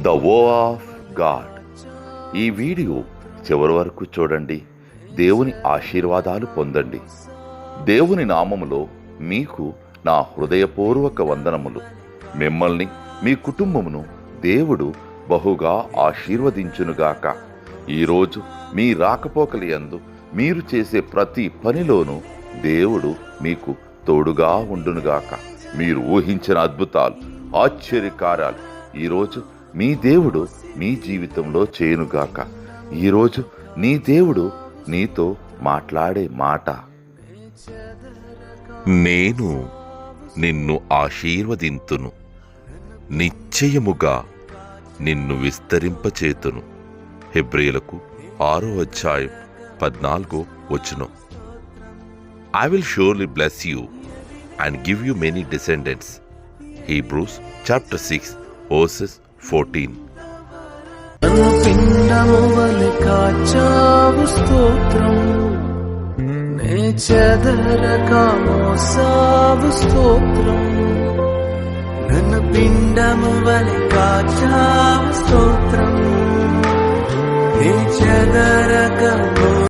The వో of God. ఈ video చివరి వరకు చూడండి. దేవుని ఆశీర్వాదాలు పొందండి. దేవుని నామములో మీకు నా హృదయపూర్వక వందనములు. మిమ్మల్ని మీ కుటుంబమును దేవుడు బహుగా ఆశీర్వదించునుగాక. ఈరోజు మీ రాకపోకలి యందు మీరు చేసే ప్రతి పనిలోనూ దేవుడు మీకు తోడుగా ఉండునుగాక. మీరు ఊహించిన అద్భుతాలు, ఆశ్చర్యకార్యాలు ఈరోజు మీ దేవుడు మీ జీవితంలో చేయునుగాక. ఈరోజు నీ దేవుడు నీతో మాట్లాడే మాట, నేను నిన్ను ఆశీర్వదింతును, నిశ్చయముగా నిన్ను విస్తరింపచేతును. హెబ్రీయులకు 6:14. I will surely bless you and give you many descendants. Hebrews chapter 6:14. నన్ను పిండము వలె కాచావు స్తోత్రం, నే చెదరక మోసావు స్తోత్రం. నన్ను పిండము వలె కాచావు స్తోత్రం, నే చెదరక